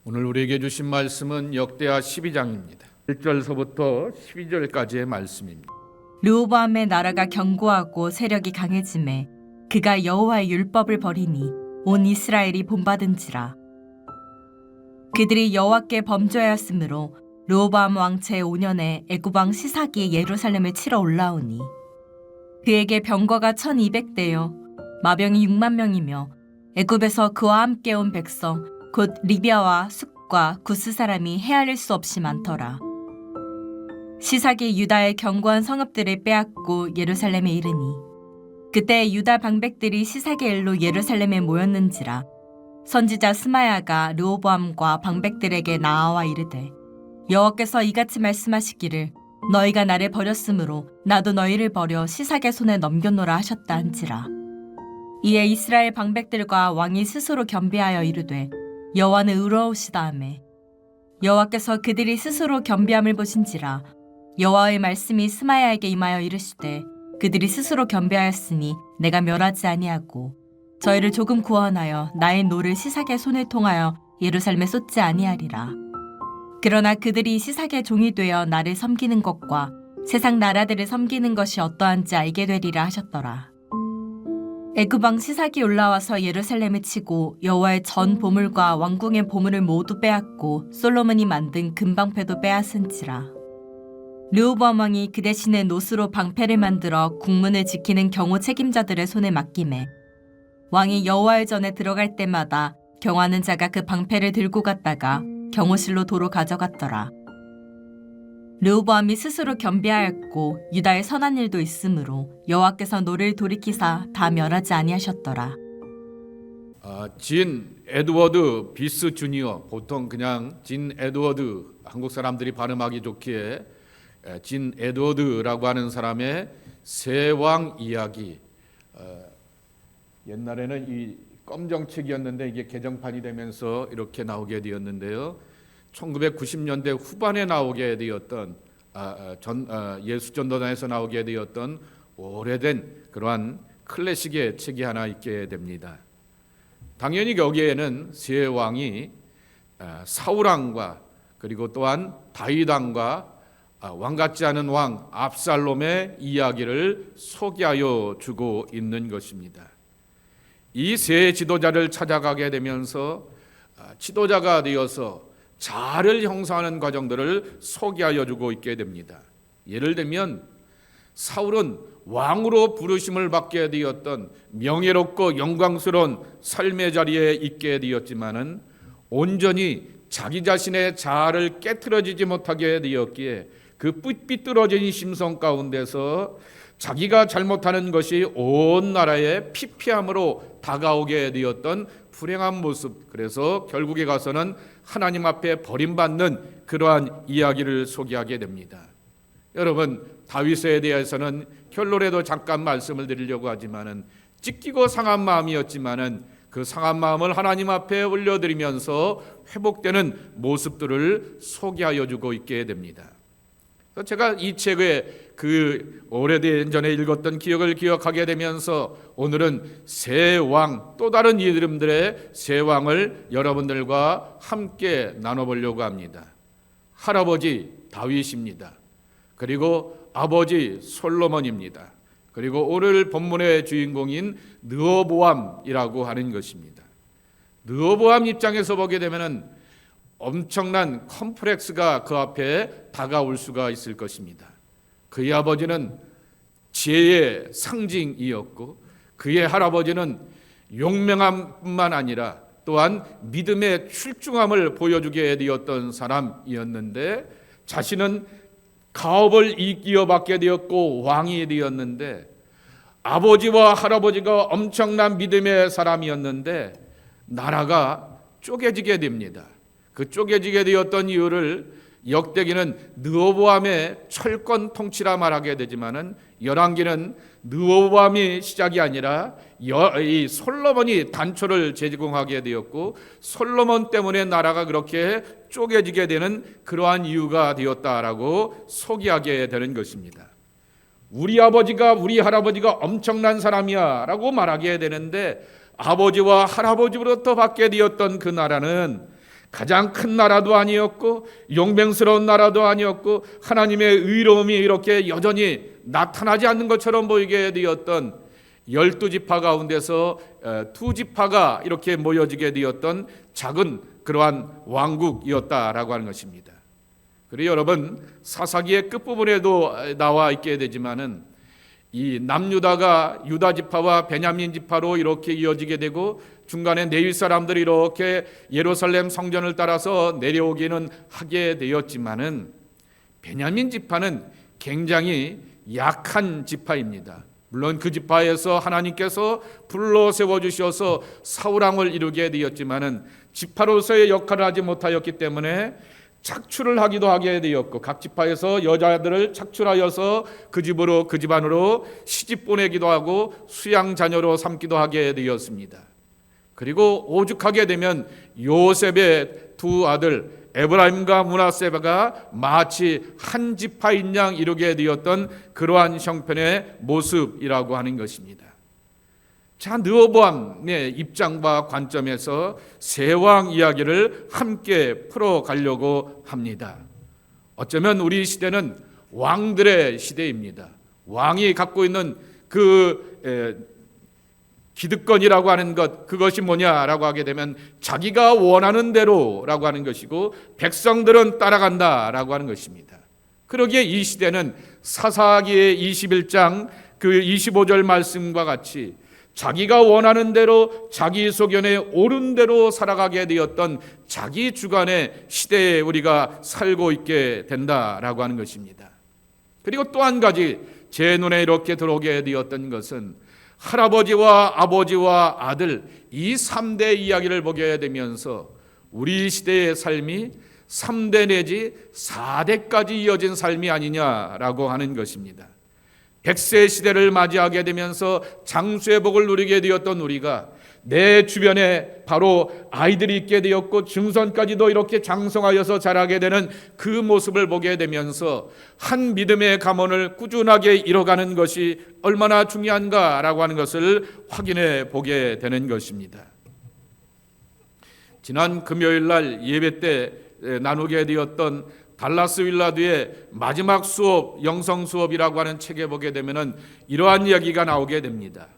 오늘 우리에게 주신 말씀은 역대하 12장입니다. 1절서부터 12절까지의 말씀입니다. 르호보암의 나라가 견고하고 세력이 강해짐에 그가 여호와의 율법을 버리니 온 이스라엘이 본받은지라. 그들이 여호와께 범죄하였으므로 르호보암 왕 제5년에 애굽 왕 시삭이 예루살렘을 치러 올라오니 그에게 병거가 1200대여 마병이 6만 명이며 애굽에서 그와 함께 온 백성 곧 리비아와 숫과 구스 사람이 헤아릴 수 없이 많더라. 시삭이 유다의 견고한 성읍들을 빼앗고 예루살렘에 이르니 그때 유다 방백들이 시삭의 일로 예루살렘에 모였는지라. 선지자 스마야가 르호보암과 방백들에게 나아와 이르되 여호와께서 이같이 말씀하시기를 너희가 나를 버렸으므로 나도 너희를 버려 시삭의 손에 넘겨노라 하셨다 한지라. 이에 이스라엘 방백들과 왕이 스스로 겸비하여 이르되 여호와는 의로우시다 하매 여호와께서 그들이 스스로 겸비함을 보신지라. 여호와의 말씀이 스마야에게 임하여 이르시되 그들이 스스로 겸비하였으니 내가 멸하지 아니하고 저희를 조금 구원하여 나의 노를 시삭의 손을 통하여 예루살렘에 쏟지 아니하리라. 그러나 그들이 시삭의 종이 되어 나를 섬기는 것과 세상 나라들을 섬기는 것이 어떠한지 알게 되리라 하셨더라. 애굽 왕 시삭이 올라와서 예루살렘을 치고 여호와의 전 보물과 왕궁의 보물을 모두 빼앗고 솔로몬이 만든 금방패도 빼앗은지라. 르호보암 왕이 그 대신에 노스로 방패를 만들어 국문을 지키는 경호 책임자들의 손에 맡기매 왕이 여호와의 전에 들어갈 때마다 경호하는 자가 그 방패를 들고 갔다가 경호실로 도로 가져갔더라. 르호보암이 스스로 겸비하였고 유다의 선한 일도 있으므로 여호와께서 노를 돌이키사 다 멸하지 아니하셨더라. 진 에드워드 비스 주니어, 보통 그냥 진 에드워드, 한국 사람들이 발음하기 좋기에 진 에드워드라고 하는 사람의 세왕 이야기. 옛날에는 이 검정책이었는데 이게 개정판이 되면서 이렇게 나오게 되었는데요. 1990년대 후반에 나오게 되었던 예수전도단에서 나오게 되었던 오래된 그러한 클래식의 책이 하나 있게 됩니다. 당연히 여기에는 세 왕이 사울 왕과 그리고 또한 다윗 왕과 왕 같지 않은 왕 압살롬의 이야기를 소개하여 주고 있는 것입니다. 이 세 지도자를 찾아가게 되면서 지도자가 되어서 자를 형성하는 과정들을 소개하여 주고 있게 됩니다. 예를 들면 사울은 왕으로 부르심을 받게 되었던 명예롭고 영광스러운 삶의 자리에 있게 되었지만은 온전히 자기 자신의 자아를 깨트려지지 못하게 되었기에 그 삐뚤어진 심성 가운데서 자기가 잘못하는 것이 온 나라의 피폐함으로 다가오게 되었던 불행한 모습, 그래서 결국에 가서는 하나님 앞에 버림받는 그러한 이야기를 소개하게 됩니다. 여러분, 다윗에 대해서는 결론에도 잠깐 말씀을 드리려고 하지만은 찢기고 상한 마음이었지만은 그 상한 마음을 하나님 앞에 올려드리면서 회복되는 모습들을 소개하여 주고 있게 됩니다. 제가 이 책의 그 오래된 전에 읽었던 기억을 기억하게 되면서 오늘은 세 왕, 또 다른 이름들의 세 왕을 여러분들과 함께 나눠보려고 합니다. 할아버지 다윗입니다. 그리고 아버지 솔로몬입니다. 그리고 오늘 본문의 주인공인 르호보암이라고 하는 것입니다. 르호보암 입장에서 보게 되면은 엄청난 컴플렉스가 그 앞에 다가올 수가 있을 것입니다. 그의 아버지는 지혜의 상징이었고 그의 할아버지는 용맹함뿐만 아니라 또한 믿음의 출중함을 보여주게 되었던 사람이었는데 자신은 가업을 이어받게 되었고 왕이 되었는데 아버지와 할아버지가 엄청난 믿음의 사람이었는데 나라가 쪼개지게 됩니다. 그 쪼개지게 되었던 이유를 역대기는 르호보암의 철권 통치라 말하게 되지만은 열왕기는 르호보암이 시작이 아니라 이 솔로몬이 단초를 제공하게 되었고 솔로몬 때문에 나라가 그렇게 쪼개지게 되는 그러한 이유가 되었다라고 소개하게 되는 것입니다. 우리 아버지가 우리 할아버지가 엄청난 사람이야 라고 말하게 되는데 아버지와 할아버지로부터 받게 되었던 그 나라는 가장 큰 나라도 아니었고 용맹스러운 나라도 아니었고 하나님의 의로움이 이렇게 여전히 나타나지 않는 것처럼 보이게 되었던 12지파 가운데서 2지파가 이렇게 모여지게 되었던 작은 그러한 왕국이었다라고 하는 것입니다. 그리고 여러분, 사사기의 끝부분에도 나와 있게 되지만은 이 남유다가 유다 지파와 베냐민 지파로 이렇게 이어지게 되고 중간에 레위 사람들이 이렇게 예루살렘 성전을 따라서 내려오기는 하게 되었지만은 베냐민 지파는 굉장히 약한 지파입니다. 물론 그 지파에서 하나님께서 불러 세워 주셔서 사울왕을 이루게 되었지만은 지파로서의 역할을 하지 못하였기 때문에 착출을 하기도 하게 되었고 각 지파에서 여자들을 착출하여서 그 집으로 그 집안으로 시집 보내기도 하고 수양 자녀로 삼기도 하게 되었습니다. 그리고 오죽하게 되면 요셉의 두 아들 에브라임과 므낫세가 마치 한 지파인 양 이루게 되었던 그러한 형편의 모습이라고 하는 것입니다. 자, 르호보암의 입장과 관점에서 세 왕 이야기를 함께 풀어가려고 합니다. 어쩌면 우리 시대는 왕들의 시대입니다. 왕이 갖고 있는 그 기득권이라고 하는 것, 그것이 뭐냐라고 하게 되면 자기가 원하는 대로라고 하는 것이고 백성들은 따라간다라고 하는 것입니다. 그러기에 이 시대는 사사기의 21장 그 25절 말씀과 같이 자기가 원하는 대로 자기 소견에 옳은 대로 살아가게 되었던 자기 주관의 시대에 우리가 살고 있게 된다라고 하는 것입니다. 그리고 또 한 가지 제 눈에 이렇게 들어오게 되었던 것은 할아버지와 아버지와 아들 이 3대 이야기를 보게 되면서 우리 시대의 삶이 3대 내지 4대까지 이어진 삶이 아니냐라고 하는 것입니다. 100세 시대를 맞이하게 되면서 장수의 복을 누리게 되었던 우리가 내 주변에 바로 아이들이 있게 되었고 증손까지도 이렇게 장성하여서 자라게 되는 그 모습을 보게 되면서 한 믿음의 가문을 꾸준하게 이뤄가는 것이 얼마나 중요한가라고 하는 것을 확인해 보게 되는 것입니다. 지난 금요일 날 예배 때 나누게 되었던 달라스 윌라드의 마지막 수업, 영성 수업이라고 하는 책에 보게 되면은 이러한 이야기가 나오게 됩니다.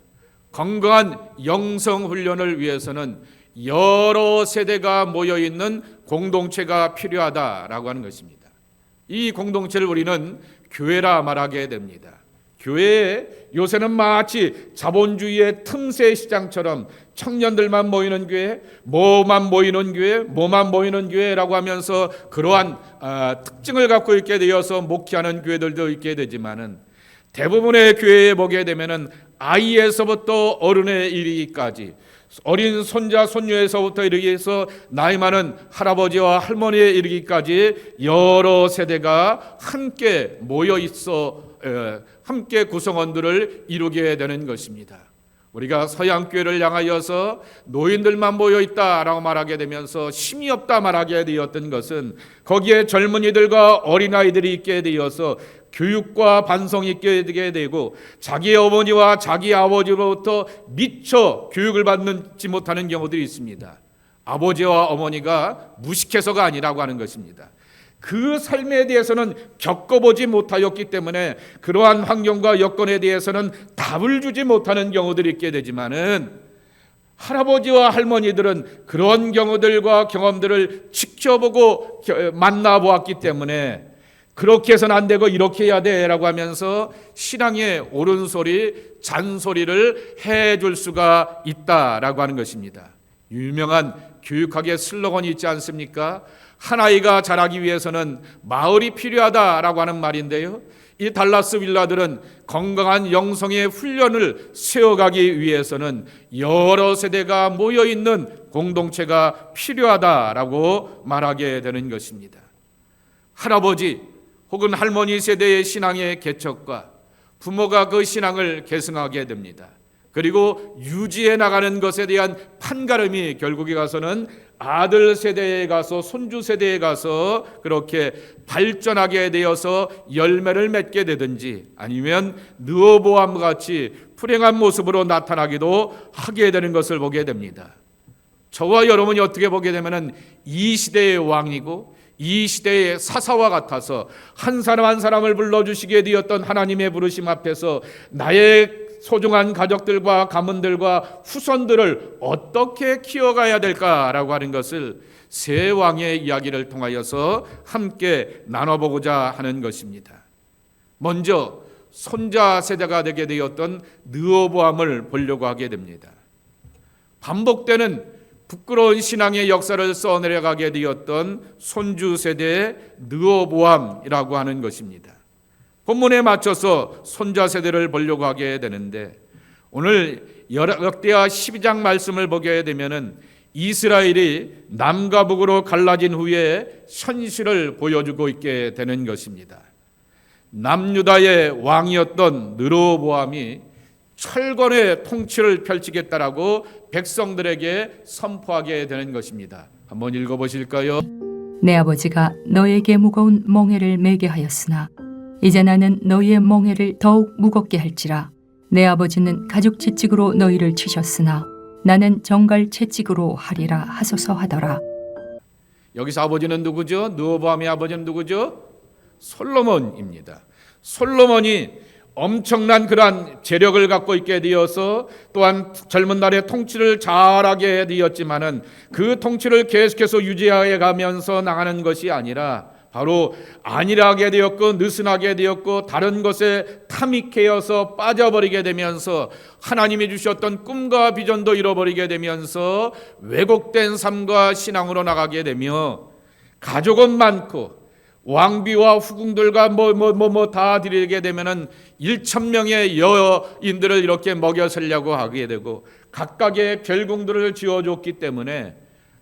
건강한 영성 훈련을 위해서는 여러 세대가 모여 있는 공동체가 필요하다라고 하는 것입니다. 이 공동체를 우리는 교회라 말하게 됩니다. 교회에 요새는 마치 자본주의의 틈새 시장처럼 청년들만 모이는 교회, 뭐만 모이는 교회, 뭐만 모이는 교회라고 하면서 그러한 특징을 갖고 있게 되어서 목회하는 교회들도 있게 되지만은 대부분의 교회에 보게 되면은 아이에서부터 어른에 이르기까지 어린 손자 손녀에서부터 이르기해서 나이 많은 할아버지와 할머니에 이르기까지 여러 세대가 함께 모여 있어 함께 구성원들을 이루게 되는 것입니다. 우리가 서양교회를 향하여서 노인들만 모여 있다라고 말하게 되면서 힘이 없다 말하게 되었던 것은 거기에 젊은이들과 어린아이들이 있게 되어서 교육과 반성이 있게 되고 자기 어머니와 자기 아버지로부터 미처 교육을 받지 못하는 경우들이 있습니다. 아버지와 어머니가 무식해서가 아니라고 하는 것입니다. 그 삶에 대해서는 겪어보지 못하였기 때문에 그러한 환경과 여건에 대해서는 답을 주지 못하는 경우들이 있게 되지만은 할아버지와 할머니들은 그런 경우들과 경험들을 지켜보고 만나보았기 때문에 그렇게 해서는 안 되고 이렇게 해야 돼라고 하면서 신앙의 옳은 소리, 잔소리를 해줄 수가 있다라고 하는 것입니다. 유명한 교육학의 슬로건이 있지 않습니까? 한 아이가 자라기 위해서는 마을이 필요하다라고 하는 말인데요. 이 달라스 윌라들은 건강한 영성의 훈련을 세워가기 위해서는 여러 세대가 모여있는 공동체가 필요하다라고 말하게 되는 것입니다. 할아버지 혹은 할머니 세대의 신앙의 개척과 부모가 그 신앙을 계승하게 됩니다. 그리고 유지해 나가는 것에 대한 판가름이 결국에 가서는 아들 세대에 가서 손주 세대에 가서 그렇게 발전하게 되어서 열매를 맺게 되든지 아니면 르호보암과 같이 불행한 모습으로 나타나기도 하게 되는 것을 보게 됩니다. 저와 여러분이 어떻게 보게 되면은 이 시대의 왕이고 이 시대의 사사와 같아서 한 사람 한 사람을 불러주시게 되었던 하나님의 부르심 앞에서 나의 소중한 가족들과 가문들과 후손들을 어떻게 키워가야 될까라고 하는 것을 세 왕의 이야기를 통하여서 함께 나눠보고자 하는 것입니다. 먼저 손자 세대가 되게 되었던 르호보암을 보려고 하게 됩니다. 반복되는 부끄러운 신앙의 역사를 써내려가게 되었던 손주 세대의 르호보암이라고 하는 것입니다. 본문에 맞춰서 손자 세대를 보려고 하게 되는데 오늘 역대하 12장 말씀을 보게 되면은 이스라엘이 남과 북으로 갈라진 후에 현실을 보여주고 있게 되는 것입니다. 남유다의 왕이었던 르호보암이 철권의 통치를 펼치겠다라고 백성들에게 선포하게 되는 것입니다. 한번 읽어보실까요? 내 아버지가 너에게 무거운 멍에를 매게 하였으나 이제 나는 너희의 멍에를 더욱 무겁게 할지라. 내 아버지는 가죽 채찍으로 너희를 치셨으나 나는 정갈 채찍으로 하리라 하소서 하더라. 여기서 아버지는 누구죠? 르호보암의 아버지는 누구죠? 솔로몬입니다. 솔로몬이 엄청난 그러한 재력을 갖고 있게 되어서 또한 젊은 날에 통치를 잘하게 되었지만은 그 통치를 계속해서 유지해 가면서 나가는 것이 아니라 바로 안일하게 되었고 느슨하게 되었고 다른 것에 탐닉해서 빠져버리게 되면서 하나님이 주셨던 꿈과 비전도 잃어버리게 되면서 왜곡된 삶과 신앙으로 나가게 되며 가족은 많고 왕비와 후궁들과 다 드리게 되면은 1,000명의 여인들을 이렇게 먹여 살려고 하게 되고 각각의 별궁들을 지어줬기 때문에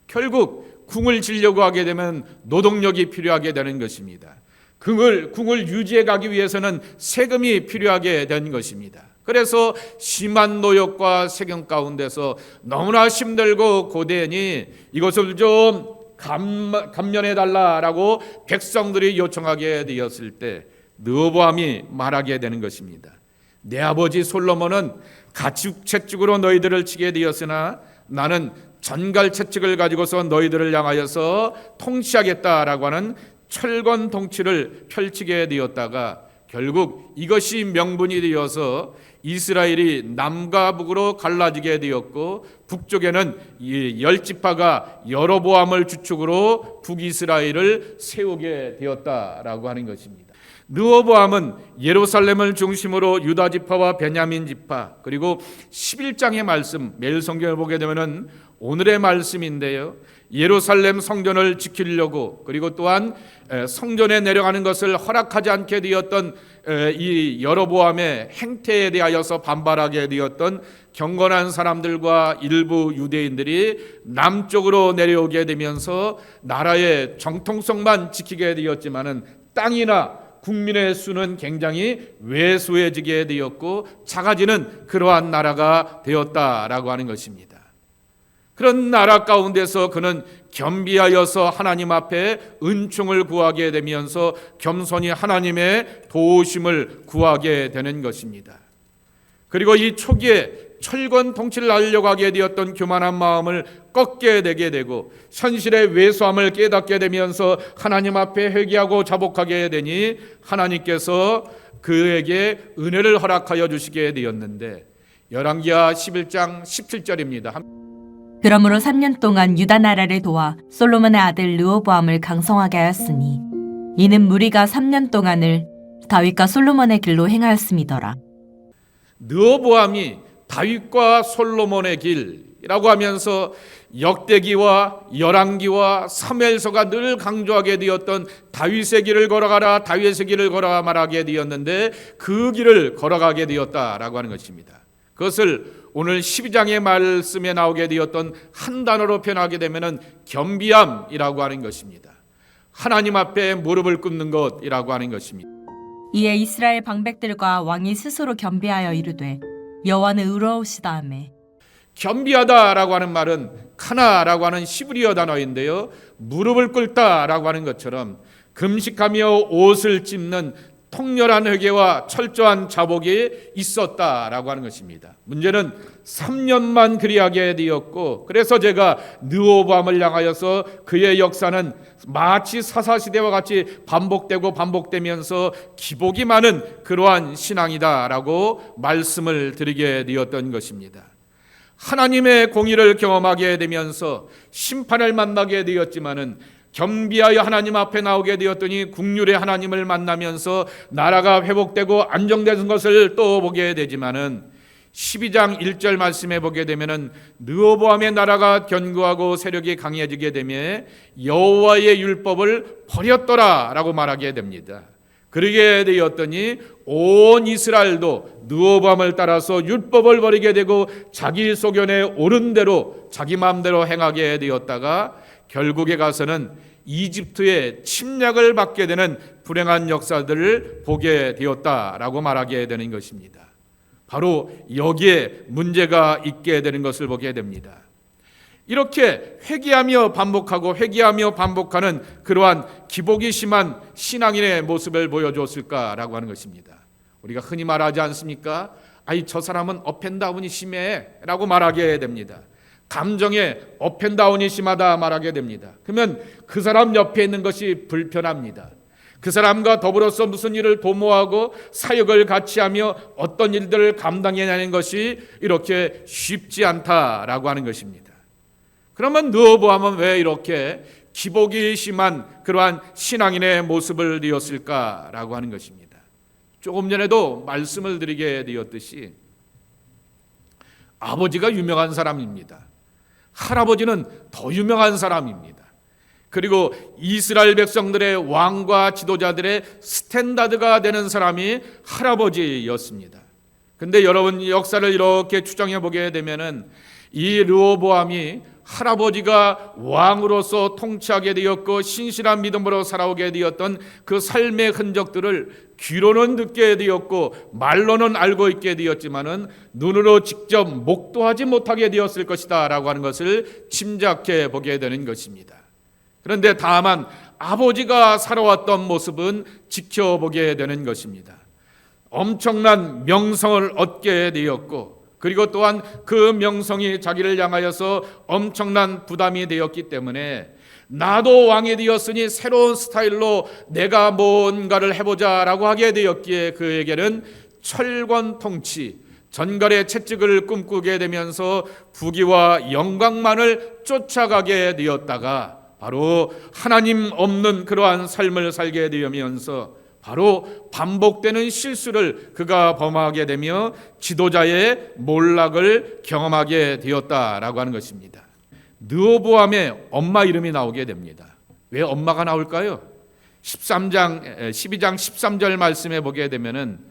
결국 궁을 지려고 하게 되면 노동력이 필요하게 되는 것입니다. 궁을 유지해 가기 위해서는 세금이 필요하게 된 것입니다. 그래서 심한 노역과 세경 가운데서 너무나 힘들고 고되니 이것을 좀 감면해달라라고 백성들이 요청하게 되었을 때 르호보암이 말하게 되는 것입니다. 내 아버지 솔로몬은 가죽 채찍으로 너희들을 치게 되었으나 나는 전갈 채찍을 가지고서 너희들을 향하여서 통치하겠다라고 하는 철권 통치를 펼치게 되었다가 결국 이것이 명분이 되어서 이스라엘이 남과 북으로 갈라지게 되었고 북쪽에는 이 10지파가 여로보암을 주축으로 북이스라엘을 세우게 되었다라고 하는 것입니다. 르호보암은 예루살렘을 중심으로 유다 지파와 베냐민 지파 그리고 11장의 말씀 매일 성경을 보게 되면은 오늘의 말씀인데요. 예루살렘 성전을 지키려고 그리고 또한 성전에 내려가는 것을 허락하지 않게 되었던 이 여로보암의 행태에 대하여서 반발하게 되었던 경건한 사람들과 일부 유대인들이 남쪽으로 내려오게 되면서 나라의 정통성만 지키게 되었지만은 땅이나 국민의 수는 굉장히 왜소해지게 되었고 작아지는 그러한 나라가 되었다라고 하는 것입니다. 그런 나라 가운데서 그는 겸비하여서 하나님 앞에 은총을 구하게 되면서 겸손히 하나님의 도우심을 구하게 되는 것입니다. 그리고 이 초기에 철권 통치를 하려고 하게 되었던 교만한 마음을 꺾게 되게 되고 현실의 왜소함을 깨닫게 되면서 하나님 앞에 회개하고 자복하게 되니 하나님께서 그에게 은혜를 허락하여 주시게 되었는데 열왕기하 11장 17절입니다. 그러므로 3년 동안 유다 나라를 도와 솔로몬의 아들 르호보암을 강성하게 하였으니 이는 무리가 3년 동안을 다윗과 솔로몬의 길로 행하였음이더라. 르호보암이 다윗과 솔로몬의 길이라고 하면서 역대기와 열왕기와 사무엘서가 늘 강조하게 되었던 다윗의 길을 걸어가라 다윗의 길을 걸어가 말하게 되었는데 그 길을 걸어가게 되었다라고 하는 것입니다. 그것을 오늘 12장의 말씀에 나오게 되었던 한 단어로 표현하게 되면은 겸비함이라고 하는 것입니다. 하나님 앞에 무릎을 꿇는 것이라고 하는 것입니다. 이에 이스라엘 방백들과 왕이 스스로 겸비하여 이르되 여호와는 의로우시다하매 겸비하다라고 하는 말은 카나라고 하는 시브리어 단어인데요. 무릎을 꿇다라고 하는 것처럼 금식하며 옷을 찢는 통렬한 회개와 철저한 자복이 있었다라고 하는 것입니다. 문제는 3년만 그리하게 되었고, 그래서 제가 르호보암을 향하여서 그의 역사는 마치 사사시대와 같이 반복되면서 기복이 많은 그러한 신앙이다라고 말씀을 드리게 되었던 것입니다. 하나님의 공의를 경험하게 되면서 심판을 만나게 되었지만은 겸비하여 하나님 앞에 나오게 되었더니 국률의 하나님을 만나면서 나라가 회복되고 안정되는 것을 또 보게 되지만은 12장 1절 말씀에 보게 되면은 르호보암의 나라가 견고하고 세력이 강해지게 되며 여호와의 율법을 버렸더라라고 말하게 됩니다. 그러게 되었더니 온 이스라엘도 르호보암을 따라서 율법을 버리게 되고 자기 소견에 옳은 대로 자기 마음대로 행하게 되었다가 결국에 가서는 이집트의 침략을 받게 되는 불행한 역사들을 보게 되었다라고 말하게 되는 것입니다. 바로 여기에 문제가 있게 되는 것을 보게 됩니다. 이렇게 회개하며 반복하는 그러한 기복이 심한 신앙인의 모습을 보여줬을까라고 하는 것입니다. 우리가 흔히 말하지 않습니까? 아이, 저 사람은 업앤다운이 심해 라고 말하게 됩니다. 감정에 업앤다운이 심하다 말하게 됩니다. 그러면 그 사람 옆에 있는 것이 불편합니다. 그 사람과 더불어서 무슨 일을 도모하고 사역을 같이 하며 어떤 일들을 감당해내는 것이 이렇게 쉽지 않다라고 하는 것입니다. 그러면 르호보암은 왜 이렇게 기복이 심한 그러한 신앙인의 모습을 띄었을까라고 하는 것입니다. 조금 전에도 말씀을 드리게 되었듯이 아버지가 유명한 사람입니다. 할아버지는 더 유명한 사람입니다. 그리고 이스라엘 백성들의 왕과 지도자들의 스탠다드가 되는 사람이 할아버지였습니다. 근데 여러분 역사를 이렇게 추정해 보게 되면은 이 르호보암이 할아버지가 왕으로서 통치하게 되었고 신실한 믿음으로 살아오게 되었던 그 삶의 흔적들을 귀로는 듣게 되었고 말로는 알고 있게 되었지만은 눈으로 직접 목도하지 못하게 되었을 것이다 라고 하는 것을 짐작해 보게 되는 것입니다. 그런데 다만 아버지가 살아왔던 모습은 지켜보게 되는 것입니다. 엄청난 명성을 얻게 되었고 그리고 또한 그 명성이 자기를 향하여서 엄청난 부담이 되었기 때문에 나도 왕이 되었으니 새로운 스타일로 내가 뭔가를 해보자라고 하게 되었기에 그에게는 철권 통치, 전갈의 채찍을 꿈꾸게 되면서 부귀와 영광만을 쫓아가게 되었다가 바로 하나님 없는 그러한 삶을 살게 되면서 바로 반복되는 실수를 그가 범하게 되며 지도자의 몰락을 경험하게 되었다라고 하는 것입니다. 르호보암의 엄마 이름이 나오게 됩니다. 왜 엄마가 나올까요? 12장 13절 말씀에 보게 되면은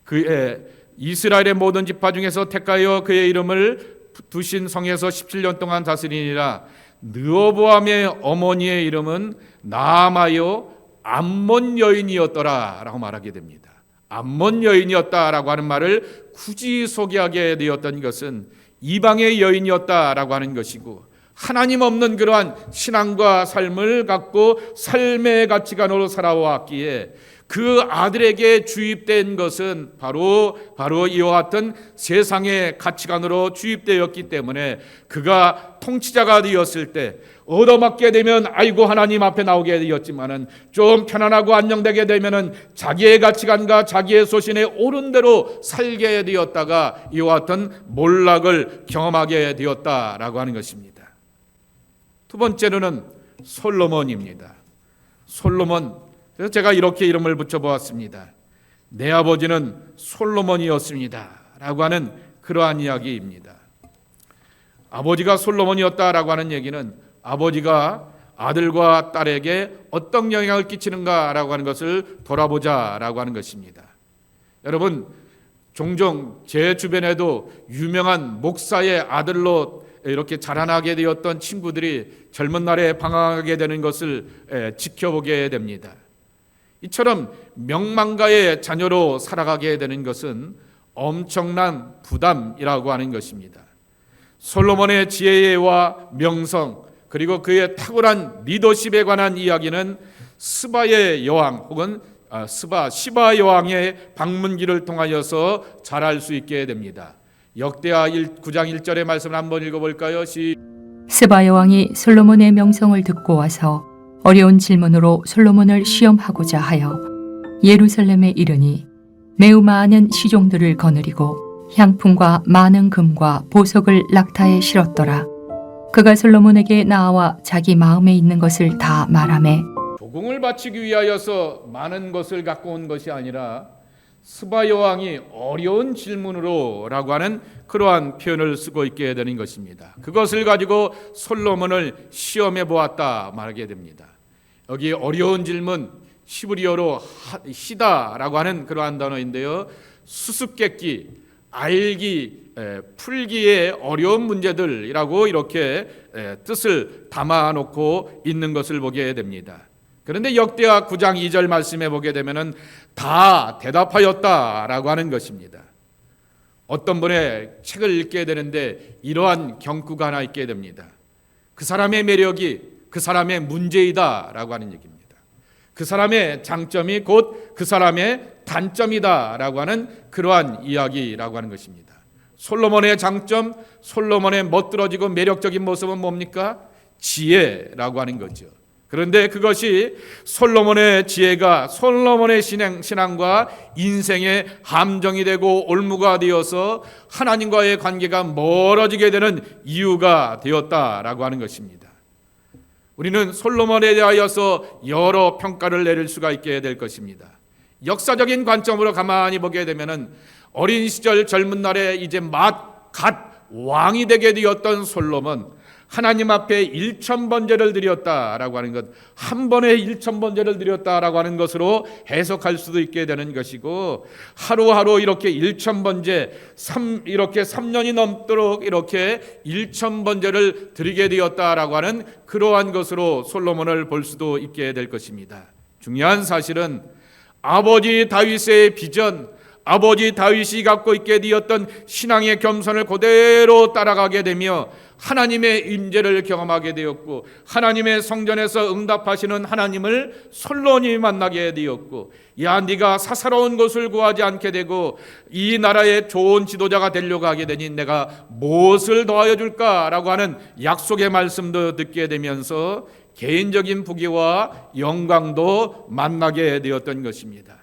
그의 이스라엘의 모든 지파 중에서 택하여 그의 이름을 두신 성에서 17년 동안 다스리니라. 르호보암의 어머니의 이름은 나아마요 암몬 여인이었더라 라고 말하게 됩니다. 암몬 여인이었다라고 하는 말을 굳이 소개하게 되었던 것은 이방의 여인이었다라고 하는 것이고 하나님 없는 그러한 신앙과 삶을 갖고 삶의 가치관으로 살아왔기에 그 아들에게 주입된 것은 바로 이와 같은 세상의 가치관으로 주입되었기 때문에 그가 통치자가 되었을 때 얻어맞게 되면 아이고 하나님 앞에 나오게 되었지만은 좀 편안하고 안정되게 되면은 자기의 가치관과 자기의 소신에 옳은 대로 살게 되었다가 이와 같은 몰락을 경험하게 되었다라고 하는 것입니다. 두 번째로는 솔로몬입니다. 솔로몬, 그래서 제가 이렇게 이름을 붙여보았습니다. 내 아버지는 솔로몬이었습니다 라고 하는 그러한 이야기입니다. 아버지가 솔로몬이었다라고 하는 얘기는 아버지가 아들과 딸에게 어떤 영향을 끼치는가라고 하는 것을 돌아보자라고 하는 것입니다. 여러분, 종종 제 주변에도 유명한 목사의 아들로 이렇게 자라나게 되었던 친구들이 젊은 날에 방황하게 되는 것을 지켜보게 됩니다. 이처럼 명망가의 자녀로 살아가게 되는 것은 엄청난 부담이라고 하는 것입니다. 솔로몬의 지혜와 명성 그리고 그의 탁월한 리더십에 관한 이야기는 스바의 여왕 혹은 시바 여왕의 방문기를 통하여서 잘 알 수 있게 됩니다. 역대하 9장 1절의 말씀을 한번 읽어볼까요? 스바 여왕이 솔로몬의 명성을 듣고 와서 어려운 질문으로 솔로몬을 시험하고자 하여 예루살렘에 이르니 매우 많은 시종들을 거느리고 향품과 많은 금과 보석을 낙타에 실었더라. 그가 솔로몬에게 나와 자기 마음에 있는 것을 다 말하매 조공을 바치기 위하여서 많은 것을 갖고 온 것이 아니라 스바 여왕이 어려운 질문으로라고 하는 그러한 표현을 쓰고 있게 되는 것입니다. 그것을 가지고 솔로몬을 시험해 보았다 말하게 됩니다. 여기 어려운 질문 히브리어로 히다라고 하는 그러한 단어인데요. 수수께끼, 알기, 풀기의 어려운 문제들이라고 이렇게 뜻을 담아놓고 있는 것을 보게 됩니다. 그런데 역대하 9장 2절 말씀에 보게 되면은 다 대답하였다라고 하는 것입니다. 어떤 분의 책을 읽게 되는데 이러한 경구가 하나 있게 됩니다. 그 사람의 매력이 그 사람의 문제이다라고 하는 얘기입니다. 그 사람의 장점이 곧 그 사람의 단점이다라고 하는 그러한 이야기라고 하는 것입니다. 솔로몬의 장점, 솔로몬의 멋들어지고 매력적인 모습은 뭡니까? 지혜라고 하는 거죠. 그런데 그것이 솔로몬의 지혜가 솔로몬의 신앙과 인생의 함정이 되고 올무가 되어서 하나님과의 관계가 멀어지게 되는 이유가 되었다라고 하는 것입니다. 우리는 솔로몬에 대하여서 여러 평가를 내릴 수가 있게 될 것입니다. 역사적인 관점으로 가만히 보게 되면은 어린 시절 젊은 날에 이제 갓 왕이 되게 되었던 솔로몬, 하나님 앞에 1000번제를 드렸다라고 하는 것, 한 번에 1000번제를 드렸다라고 하는 것으로 해석할 수도 있게 되는 것이고, 하루하루 이렇게 1000번제, 이렇게 3년이 넘도록 이렇게 1000번제를 드리게 되었다라고 하는 그러한 것으로 솔로몬을 볼 수도 있게 될 것입니다. 중요한 사실은 아버지 다윗의 비전, 아버지 다윗이 갖고 있게 되었던 신앙의 겸손을 그대로 따라가게 되며 하나님의 임재를 경험하게 되었고, 하나님의 성전에서 응답하시는 하나님을 솔로몬이 만나게 되었고, 야 네가 사사로운 것을 구하지 않게 되고 이 나라의 좋은 지도자가 되려고 하게 되니 내가 무엇을 더하여 줄까라고 하는 약속의 말씀도 듣게 되면서 개인적인 부귀와 영광도 만나게 되었던 것입니다.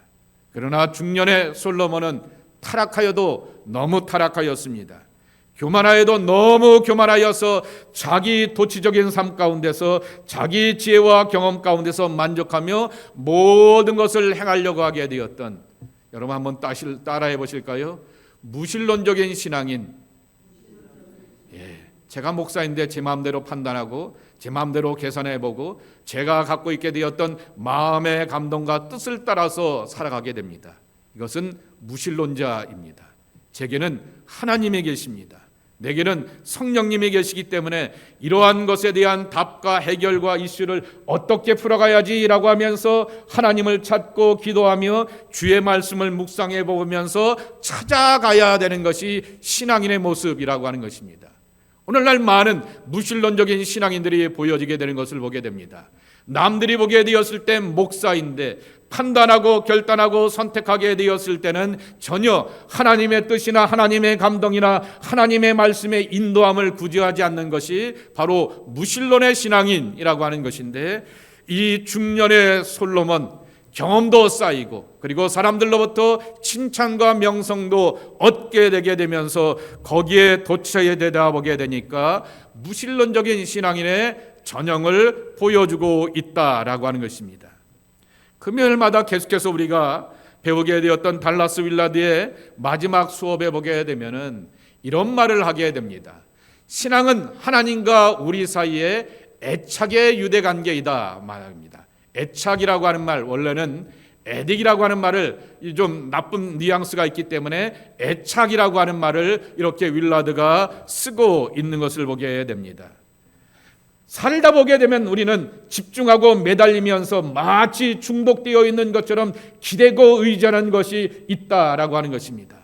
그러나 중년의 솔로몬은 타락하여도 너무 타락하였습니다. 교만하여도 너무 교만하여서 자기 도치적인 삶 가운데서 자기 지혜와 경험 가운데서 만족하며 모든 것을 행하려고 하게 되었던, 여러분 한번 따라해 보실까요? 무신론적인 신앙인. 제가 목사인데 제 마음대로 판단하고 제 마음대로 계산해보고 제가 갖고 있게 되었던 마음의 감동과 뜻을 따라서 살아가게 됩니다. 이것은 무신론자입니다. 제게는 하나님이 계십니다. 내게는 성령님이 계시기 때문에 이러한 것에 대한 답과 해결과 이슈를 어떻게 풀어가야지라고 하면서 하나님을 찾고 기도하며 주의 말씀을 묵상해 보면서 찾아가야 되는 것이 신앙인의 모습이라고 하는 것입니다. 오늘날 많은 무신론적인 신앙인들이 보여지게 되는 것을 보게 됩니다. 남들이 보게 되었을 때 목사인데 판단하고 결단하고 선택하게 되었을 때는 전혀 하나님의 뜻이나 하나님의 감동이나 하나님의 말씀의 인도함을 구제하지 않는 것이 바로 무신론의 신앙인이라고 하는 것인데, 이 중년의 솔로몬 경험도 쌓이고 그리고 사람들로부터 칭찬과 명성도 얻게 되게 되면서 거기에 도처에 되다보게 되니까 무신론적인 신앙인의 전형을 보여주고 있다라고 하는 것입니다. 금요일마다 계속해서 우리가 배우게 되었던 달라스 윌라드의 마지막 수업에 보게 되면은 이런 말을 하게 됩니다. 신앙은 하나님과 우리 사이의 애착의 유대관계이다 말합니다. 애착이라고 하는 말, 원래는 에딕이라고 하는 말을 좀 나쁜 뉘앙스가 있기 때문에 애착이라고 하는 말을 이렇게 윌라드가 쓰고 있는 것을 보게 됩니다. 살다 보게 되면 우리는 집중하고 매달리면서 마치 중독되어 있는 것처럼 기대고 의지하는 것이 있다라고 하는 것입니다.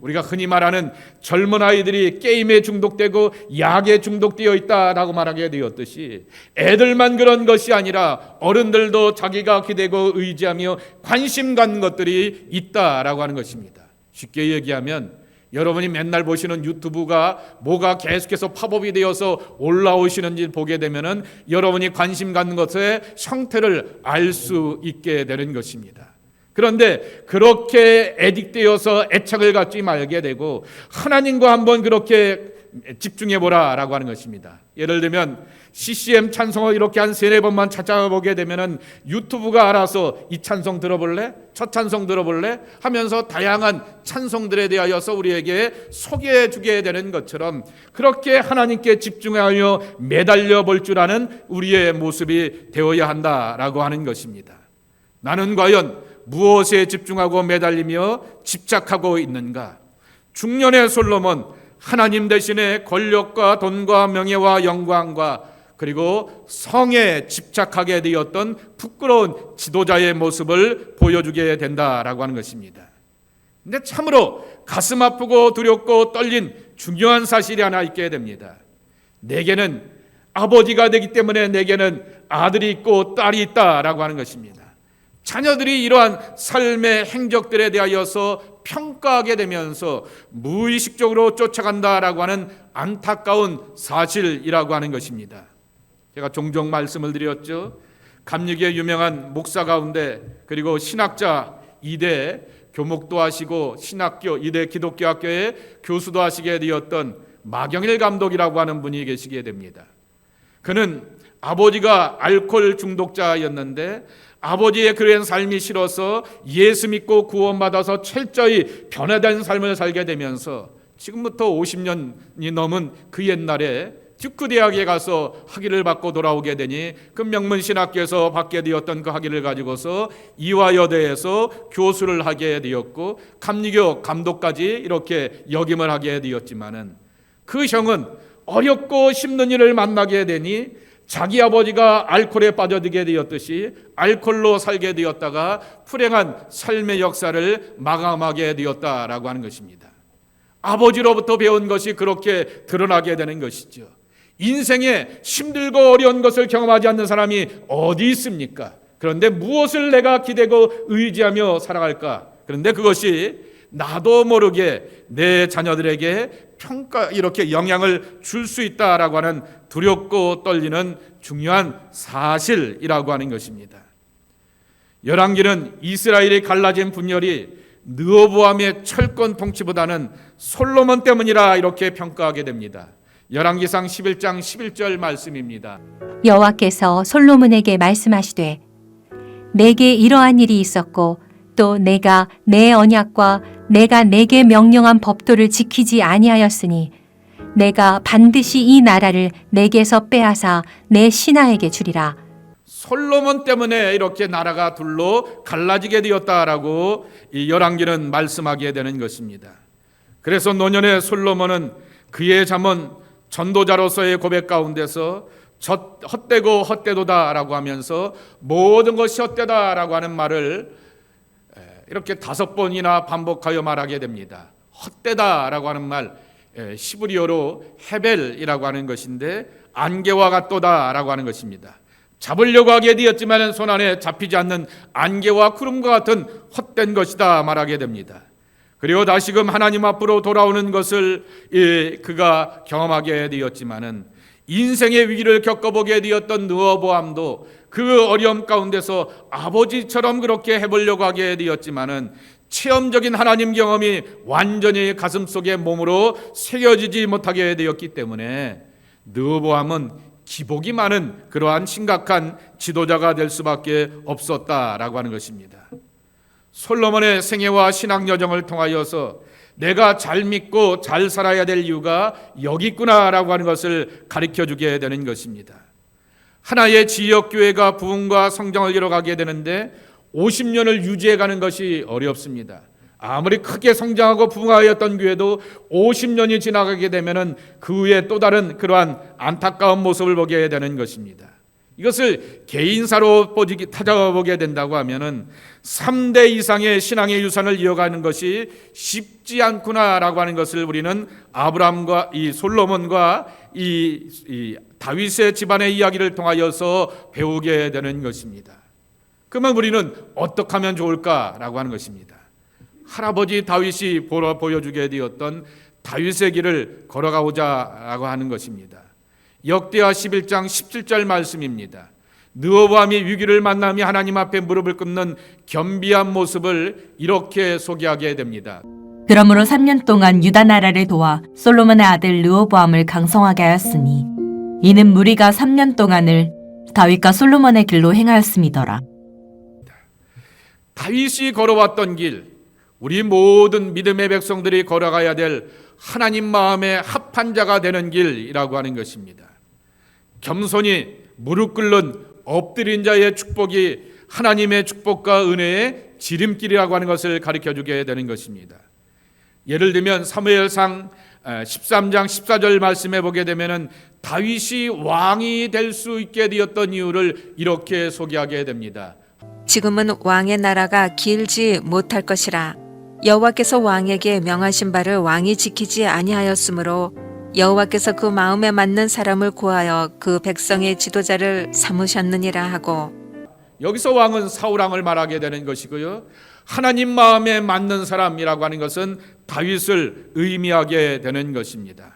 우리가 흔히 말하는 젊은 아이들이 게임에 중독되고 약에 중독되어 있다라고 말하게 되었듯이 애들만 그런 것이 아니라 어른들도 자기가 기대고 의지하며 관심 갖는 것들이 있다라고 하는 것입니다. 쉽게 얘기하면 여러분이 맨날 보시는 유튜브가 뭐가 계속해서 팝업이 되어서 올라오시는지 보게 되면은 여러분이 관심 갖는 것의 형태를 알 수 있게 되는 것입니다. 그런데 그렇게 애딕되어서 애착을 갖지 말게 되고 하나님과 한번 그렇게 집중해 보라라고 하는 것입니다. 예를 들면 CCM 찬송을 이렇게 한 3-4번만 찾아보게 되면은 유튜브가 알아서 이 찬송 들어볼래? 첫 찬송 들어볼래? 하면서 다양한 찬송들에 대하여서 우리에게 소개해 주게 되는 것처럼 그렇게 하나님께 집중하여 매달려 볼 줄 아는 우리의 모습이 되어야 한다라고 하는 것입니다. 나는 과연 무엇에 집중하고 매달리며 집착하고 있는가? 중년의 솔로몬, 하나님 대신에 권력과 돈과 명예와 영광과 그리고 성에 집착하게 되었던 부끄러운 지도자의 모습을 보여주게 된다라고 하는 것입니다. 근데 참으로 가슴 아프고 두렵고 떨린 중요한 사실이 하나 있게 됩니다. 내게는 아버지가 되기 때문에 내게는 아들이 있고 딸이 있다라고 하는 것입니다. 자녀들이 이러한 삶의 행적들에 대하여서 평가하게 되면서 무의식적으로 쫓아간다라고 하는 안타까운 사실이라고 하는 것입니다. 제가 종종 말씀을 드렸죠. 감리교의 유명한 목사 가운데 그리고 신학자 이대 교목도 하시고 신학교 이대 기독교 학교의 교수도 하시게 되었던 마경일 감독이라고 하는 분이 계시게 됩니다. 그는 아버지가 알코올 중독자였는데 아버지의 그런 삶이 싫어서 예수 믿고 구원받아서 철저히 변화된 삶을 살게 되면서 지금부터 50년이 넘은 그 옛날에 듀크 대학에 가서 학위를 받고 돌아오게 되니 그 명문신학교에서 받게 되었던 그 학위를 가지고서 이화여대에서 교수를 하게 되었고 감리교 감독까지 이렇게 역임을 하게 되었지만은 그 형은 어렵고 힘든 일을 만나게 되니 자기 아버지가 알코올에 빠져들게 되었듯이 알코올로 살게 되었다가 불행한 삶의 역사를 마감하게 되었다라고 하는 것입니다. 아버지로부터 배운 것이 그렇게 드러나게 되는 것이죠. 인생에 힘들고 어려운 것을 경험하지 않는 사람이 어디 있습니까? 그런데 무엇을 내가 기대고 의지하며 살아갈까? 그런데 그것이 나도 모르게 내 자녀들에게 평가 이렇게 영향을 줄 수 있다라고 하는 두렵고 떨리는 중요한 사실이라고 하는 것입니다. 열왕기는 이스라엘이 갈라진 분열이 르호보암의 철권 통치보다는 솔로몬 때문이라 이렇게 평가하게 됩니다. 열왕기상 11장 11절 말씀입니다. 여호와께서 솔로몬에게 말씀하시되 내게 이러한 일이 있었고 또 내가 내 언약과 내가 내게 명령한 법도를 지키지 아니하였으니 내가 반드시 이 나라를 내게서 빼앗아 내 신하에게 주리라. 솔로몬 때문에 이렇게 나라가 둘로 갈라지게 되었다라고 이 열왕기는 말씀하게 되는 것입니다. 그래서 노년의 솔로몬은 그의 잠언 전도자로서의 고백 가운데서 헛되고 헛되도다라고 하면서 모든 것이 헛되다라고 하는 말을 이렇게 5번이나 반복하여 말하게 됩니다. 헛되다라고 하는 말 시브리어로 헤벨이라고 하는 것인데 안개와 같도다라고 하는 것입니다. 잡으려고 하게 되었지만 손 안에 잡히지 않는 안개와 구름과 같은 헛된 것이다 말하게 됩니다. 그리고 다시금 하나님 앞으로 돌아오는 것을 그가 경험하게 되었지만은 인생의 위기를 겪어보게 되었던 르호보암도 그 어려움 가운데서 아버지처럼 그렇게 해보려고 하게 되었지만은 체험적인 하나님 경험이 완전히 가슴속에 몸으로 새겨지지 못하게 되었기 때문에 르호보암은 기복이 많은 그러한 심각한 지도자가 될 수밖에 없었다라고 하는 것입니다. 솔로몬의 생애와 신앙 여정을 통하여서 내가 잘 믿고 잘 살아야 될 이유가 여기 있구나라고 하는 것을 가르쳐주게 되는 것입니다. 하나의 지역교회가 부흥과 성장을 이뤄가게 되는데 50년을 유지해가는 것이 어렵습니다. 아무리 크게 성장하고 부흥하였던 교회도 50년이 지나가게 되면 그 후에 또 다른 그러한 안타까운 모습을 보게 되는 것입니다. 이것을 개인사로 찾아보게 된다고 하면은 3대 이상의 신앙의 유산을 이어가는 것이 쉽지 않구나라고 하는 것을 우리는 아브라함과 이 솔로몬과 이 다윗의 집안의 이야기를 통하여서 배우게 되는 것입니다. 그러면 우리는 어떻게 하면 좋을까라고 하는 것입니다. 할아버지 다윗이 보여주게 되었던 다윗의 길을 걸어가고자라고 하는 것입니다. 역대하 11장 17절 말씀입니다. 느호보암이 위기를 만나며 하나님 앞에 무릎을 꿇는 겸비한 모습을 이렇게 소개하게 됩니다. 그러므로 3년 동안 유다 나라를 도와 솔로몬의 아들 르호보암을 강성하게 하였으니 이는 무리가 3년 동안을 다윗과 솔로몬의 길로 행하였음이더라. 다윗이 걸어왔던 길, 우리 모든 믿음의 백성들이 걸어가야 될 하나님 마음에 합한 자가 되는 길이라고 하는 것입니다. 겸손히 무릎 꿇는 엎드린 자의 축복이 하나님의 축복과 은혜의 지름길이라고 하는 것을 가르쳐주게 되는 것입니다. 예를 들면 사무엘상 13장 14절 말씀해 보게 되면은 다윗이 왕이 될 수 있게 되었던 이유를 이렇게 소개하게 됩니다. 지금은 왕의 나라가 길지 못할 것이라. 여호와께서 왕에게 명하신 바를 왕이 지키지 아니하였으므로 여호와께서 그 마음에 맞는 사람을 구하여 그 백성의 지도자를 삼으셨느니라 하고. 여기서 왕은 사울왕을 말하게 되는 것이고요. 하나님 마음에 맞는 사람이라고 하는 것은 다윗을 의미하게 되는 것입니다.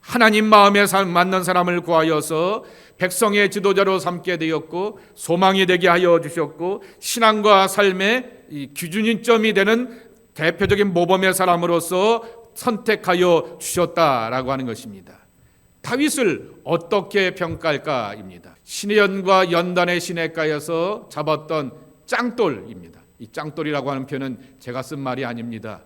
하나님 마음에 맞는 사람을 구하여서 백성의 지도자로 삼게 되었고 소망이 되게 하여 주셨고 신앙과 삶의 기준점이 되는 대표적인 모범의 사람으로서 선택하여 주셨다라고 하는 것입니다. 다윗을 어떻게 평가할까입니다. 시내연과 연단의 시내가에서 잡았던 짱돌입니다. 이 짱돌이라고 하는 표현은 제가 쓴 말이 아닙니다.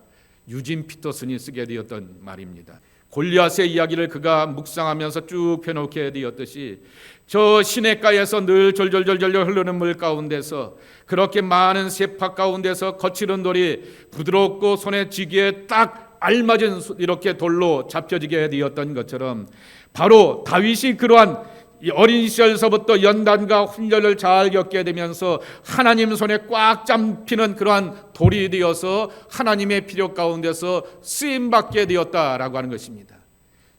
유진 피터슨이 쓰게 되었던 말입니다. 골리앗의 이야기를 그가 묵상하면서 쭉 펴놓게 되었듯이 저 시내가에서 늘 졸졸졸졸 흐르는 물 가운데서 그렇게 많은 세파 가운데서 거칠은 돌이 부드럽고 손에 쥐기에 딱 알맞은 이렇게 돌로 잡혀지게 되었던 것처럼 바로 다윗이 그러한 어린 시절서부터 연단과 훈련을 잘 겪게 되면서 하나님 손에 꽉 잡히는 그러한 돌이 되어서 하나님의 필요 가운데서 쓰임받게 되었다라고 하는 것입니다.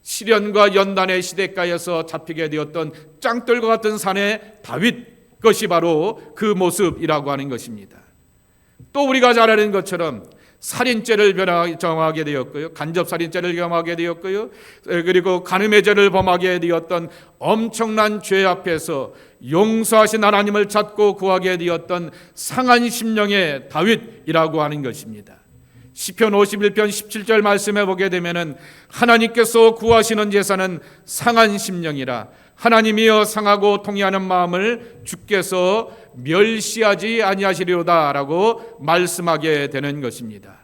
시련과 연단의 시대가에서 잡히게 되었던 짱돌과 같은 산의 다윗, 그것이 바로 그 모습이라고 하는 것입니다. 또 우리가 잘 아는 것처럼 살인죄를 정하게 되었고요. 간접살인죄를 경험하게 되었고요. 그리고 간음의 죄를 범하게 되었던 엄청난 죄 앞에서 용서하신 하나님을 찾고 구하게 되었던 상한 심령의 다윗이라고 하는 것입니다. 시편 51편 17절 말씀해 보게 되면은 하나님께서 구하시는 제사는 상한 심령이라 하나님이여 상하고 통회하는 마음을 주께서 멸시하지 아니하시리로다라고 말씀하게 되는 것입니다.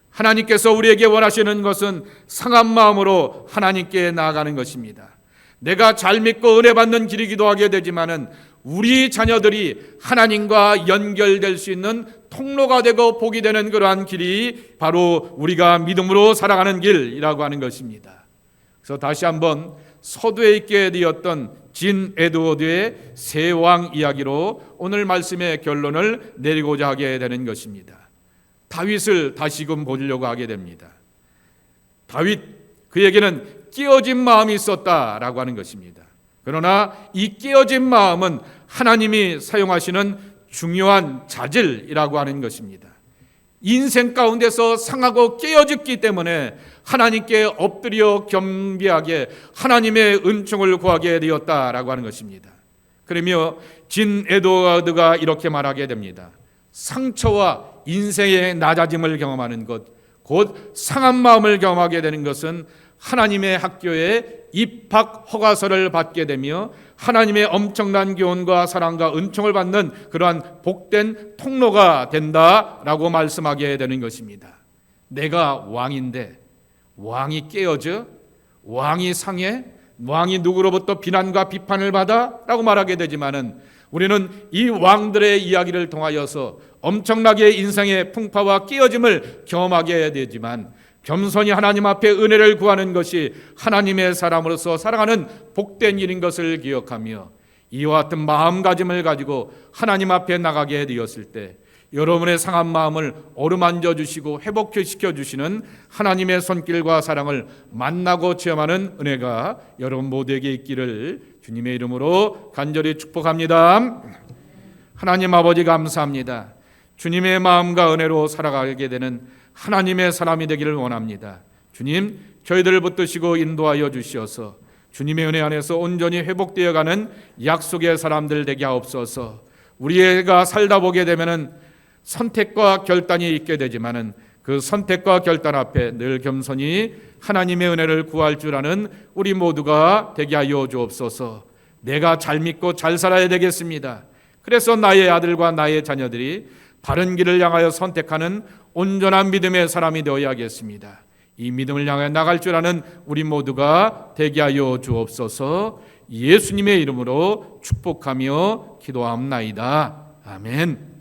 하나님께서 우리에게 원하시는 것은 상한 마음으로 하나님께 나아가는 것입니다. 내가 잘 믿고 은혜 받는 길이기도 하게 되지만은 우리 자녀들이 하나님과 연결될 수 있는 통로가 되고 복이 되는 그러한 길이 바로 우리가 믿음으로 살아가는 길이라고 하는 것입니다. 그래서 다시 한번 서두에 있게 되었던 진 에드워드의 세 왕 이야기로 오늘 말씀의 결론을 내리고자 하게 되는 것입니다. 다윗을 다시금 보려고 하게 됩니다. 다윗, 그에게는 깨어진 마음이 있었다라고 하는 것입니다. 그러나 이 깨어진 마음은 하나님이 사용하시는 중요한 자질이라고 하는 것입니다. 인생 가운데서 상하고 깨어졌기 때문에 하나님께 엎드려 겸비하게 하나님의 은총을 구하게 되었다라고 하는 것입니다. 그러며 진 에드워드가 이렇게 말하게 됩니다. 상처와 인생의 낮아짐을 경험하는 것, 곧 상한 마음을 경험하게 되는 것은 하나님의 학교에 입학 허가서를 받게 되며 하나님의 엄청난 교훈과 사랑과 은총을 받는 그러한 복된 통로가 된다라고 말씀하게 되는 것입니다. 내가 왕인데 왕이 깨어져? 왕이 상해? 왕이 누구로부터 비난과 비판을 받아? 라고 말하게 되지만은 우리는 이 왕들의 이야기를 통하여서 엄청나게 인생의 풍파와 깨어짐을 경험하게 되지만 겸손히 하나님 앞에 은혜를 구하는 것이 하나님의 사람으로서 살아가는 복된 일인 것을 기억하며 이와 같은 마음가짐을 가지고 하나님 앞에 나가게 되었을 때 여러분의 상한 마음을 어루만져 주시고 회복시켜 주시는 하나님의 손길과 사랑을 만나고 체험하는 은혜가 여러분 모두에게 있기를 주님의 이름으로 간절히 축복합니다. 하나님 아버지 감사합니다. 주님의 마음과 은혜로 살아가게 되는 하나님의 사람이 되기를 원합니다. 주님, 저희들을 붙드시고 인도하여 주시어서 주님의 은혜 안에서 온전히 회복되어 가는 약속의 사람들 되게 하옵소서. 우리가 살다 보게 되면은 선택과 결단이 있게 되지만은 그 선택과 결단 앞에 늘 겸손히 하나님의 은혜를 구할 줄 아는 우리 모두가 되게 하여 주옵소서. 내가 잘 믿고 잘 살아야 되겠습니다. 그래서 나의 아들과 나의 자녀들이 바른 길을 향하여 선택하는 온전한 믿음의 사람이 되어야겠습니다. 이 믿음을 향해 나갈 줄 아는 우리 모두가 되게 하여 주옵소서. 예수님의 이름으로 축복하며 기도합나이다. 아멘.